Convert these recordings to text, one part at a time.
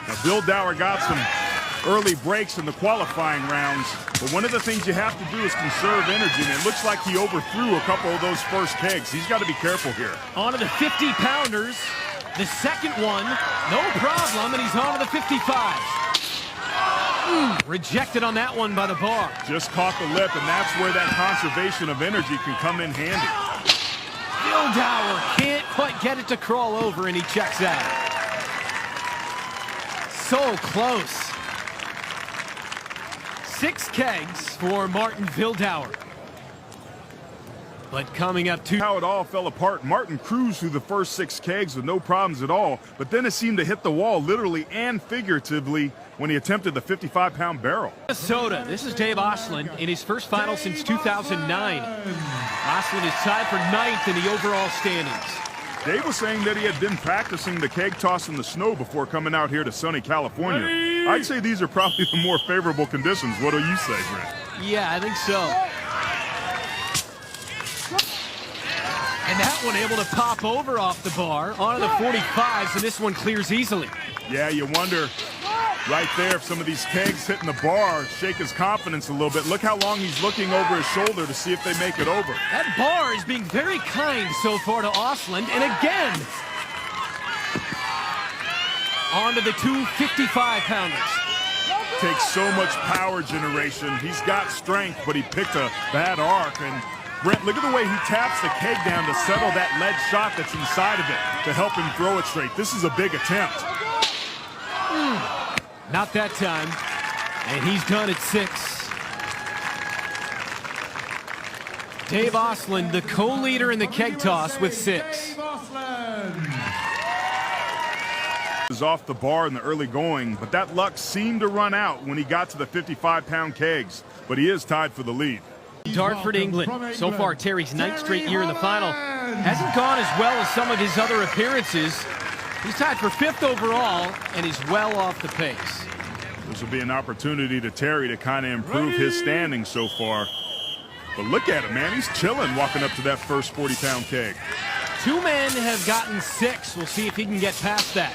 Now, Vildauer got some early breaks in the qualifying rounds, but one of the things you have to do is conserve energy, and it looks like he overthrew a couple of those first kegs. He's got to be careful here. On to the 50-pounders. The second one, no problem, and he's on to the 55s. Rejected on that one by the bar. Just caught the lip, and that's where that conservation of energy can come in handy. Vildauer can't quite get it to crawl over, and he checks out. So close. 6 kegs for Martin Vildauer. But coming up to how it all fell apart. Martin cruised through the first 6 kegs with no problems at all, but then it seemed to hit the wall literally and figuratively when he attempted the 55-pound barrel. Minnesota. This is Dave Ostlund in his first final since 2009. Ostlund is tied for 9th in the overall standings. Dave was saying that he had been practicing the keg toss in the snow before coming out here to sunny California. I'd say these are probably the more favorable conditions. What do you say, Grant? Yeah, I think so. And that one able to pop over off the bar onto the 45s, and this one clears easily. Yeah, you wonder right there if some of these kegs hitting the bar shake his confidence a little bit. Look how long he's looking over his shoulder to see if they make it over. That bar is being very kind so far to Ostlund, and again onto the 2 55-pounders. Takes so much power generation. He's got strength, but he picked a bad arc. And Brent, look at the way he taps the keg down to settle that lead shot that's inside of it to help him throw it straight. This is a big attempt. Not that time. And he's done at 6. Dave Ostlund, the co-leader in the keg toss with 6. Was off the bar in the early going, but that luck seemed to run out when he got to the 55-pound kegs. But he is tied for the lead. Dartford, England. So far, Terry's 9th straight year in the final. Hasn't gone as well as some of his other appearances. He's tied for 5th overall and is well off the pace. This will be an opportunity to Terry to kind of improve his standing so far. But look at him, man. He's chilling walking up to that first 40-pound keg. 2 men have gotten 6. We'll see if he can get past that.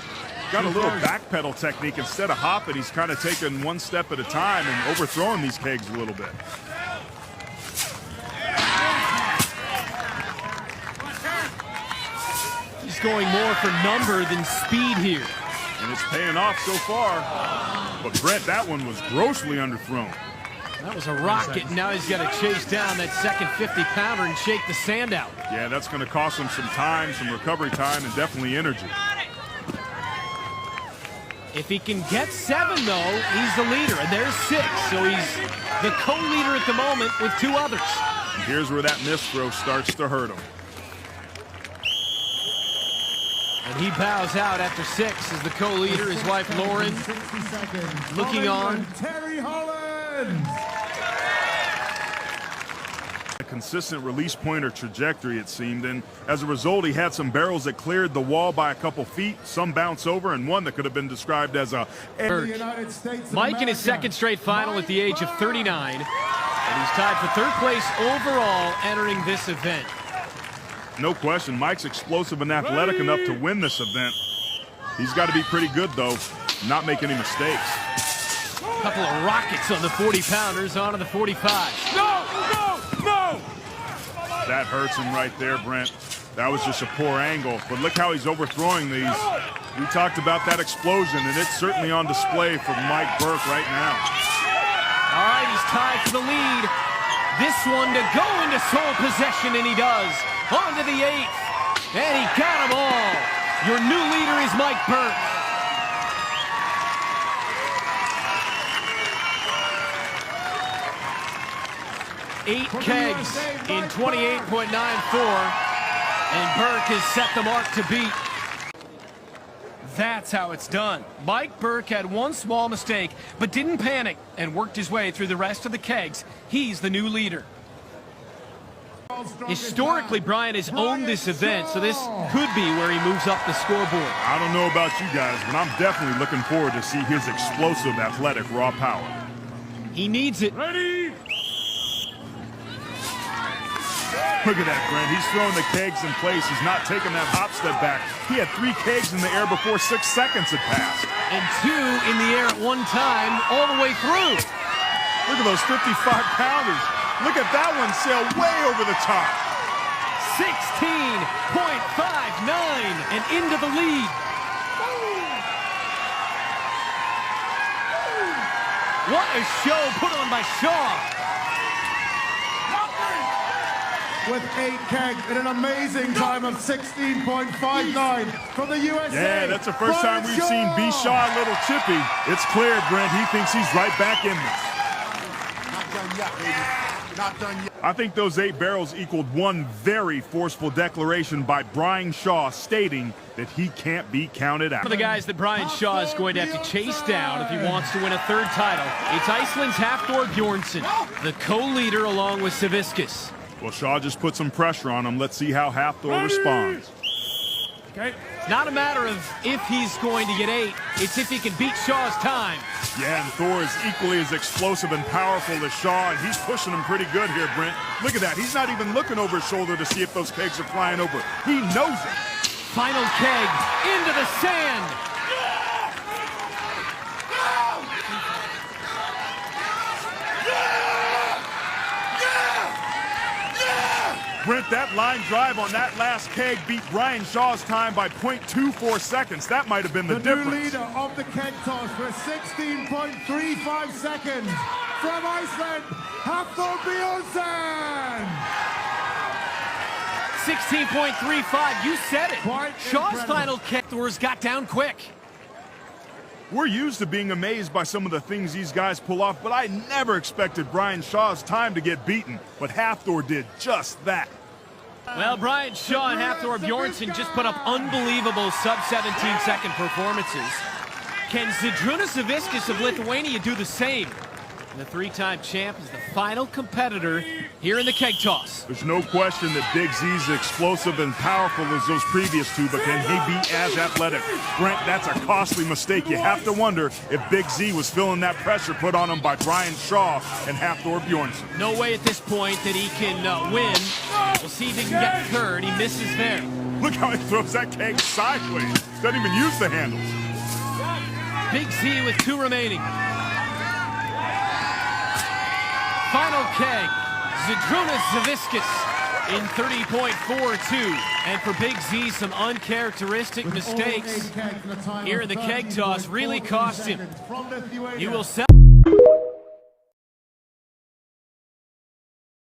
Got a little back pedal technique. Instead of hopping, he's kind of taking one step at a time and overthrowing these kegs a little bit. He's going more for number than speed here. And it's paying off so far. But Brent, that one was grossly underthrown. That was a rocket, and now he's got to chase down that second 50-pounder and shake the sand out. Yeah, that's going to cost him some time, some recovery time, and definitely energy. If he can get 7, though, he's the leader, and there's 6. So he's the co-leader at the moment with 2 others. And here's where that misthrow starts to hurt him. And he bows out after 6 as the co-leader, his wife Lauren, looking on. Terry Holland. A consistent release point or trajectory, it seemed, and as a result, he had some barrels that cleared the wall by a couple feet, some bounce over, and one that could have been described as a... Mike in his 2nd straight final at the age of 39, and he's tied for 3rd place overall entering this event. No question, Mike's explosive and athletic enough to win this event. He's got to be pretty good, though, not make any mistakes. A couple of rockets on the 40-pounders onto the 45. No! That hurts him right there, Brent. That was just a poor angle, but look how he's overthrowing these. We talked about that explosion, and it's certainly on display for Mike Burke right now. All right, he's tied for the lead. This one to go into sole possession, and he does. On to the 8th, and he got them all. Your new leader is Mike Burke. Eight kegs in 28.94, and Burke has set the mark to beat. That's how it's done. Mike Burke had one small mistake, but didn't panic and worked his way through the rest of the kegs. He's the new leader. Historically, Brian has owned this event, so this could be where he moves up the scoreboard. I don't know about you guys, but I'm definitely looking forward to see his explosive, athletic, raw power. He needs it. Ready? Look at that, Brent. He's throwing the kegs in place. He's not taking that hop step back. He had 3 kegs in the air before 6 seconds had passed. and 2 in the air at one time, all the way through. Look at those 55-pounders. Look at that one sail way over the top. 16.59 and into the lead. What a show put on by Shaw. With 8 kegs in an amazing time of 16.59 from the USA. Yeah, that's the first time we've Shaw. seen B. Shaw a little chippy. It's clear, Brent, he thinks he's right back in this. Not done yet, baby. Not done yet. I think those 8 barrels equaled one very forceful declaration by Brian Shaw stating that he can't be counted out. One of the guys that Brian Shaw is going to have to chase down if he wants to win a 3rd title. It's Iceland's Hafthor Bjornsson, the co-leader along with Savickas. Well, Shaw just put some pressure on him. Let's see how Hafthor responds. It's not a matter of if he's going to get 8, it's if he can beat Shaw's time. Yeah, and Thor is equally as explosive and powerful as Shaw, and he's pushing him pretty good here, Brent. Look at that. He's not even looking over his shoulder to see if those kegs are flying over. He knows it. Final keg into the sand. Brent, that line drive on that last keg beat Brian Shaw's time by 0.24 seconds. That might have been the difference. New leader of the keg toss for 16.35 seconds from Iceland, Hafthor Bjornsson. 16.35, you said it. Quite Shaw's incredible. final keg Thor's got down quick. We're used to being amazed by some of the things these guys pull off, but I never expected Brian Shaw's time to get beaten. But Hafthor did just that. Well, Brian Shaw and Hafthor Bjornsson just put up unbelievable sub-17-second performances. Can Zydrunas Savickas of Lithuania do the same? And the 3-time champ is the final competitor here in the keg toss. There's no question that Big Z's explosive and powerful as those previous two, but can he be as athletic? Brent, that's a costly mistake. You have to wonder if Big Z was feeling that pressure put on him by Brian Shaw and Hafthor Bjornsson. No way at this point that he can win. We'll see if he can get 3rd. He misses there. Look how he throws that keg sideways. Doesn't even use the handles. Big Z with 2 remaining. Final keg, Zydrunas Savickas in 30.42. And for Big Z, some uncharacteristic mistakes here in the keg toss really cost him. You will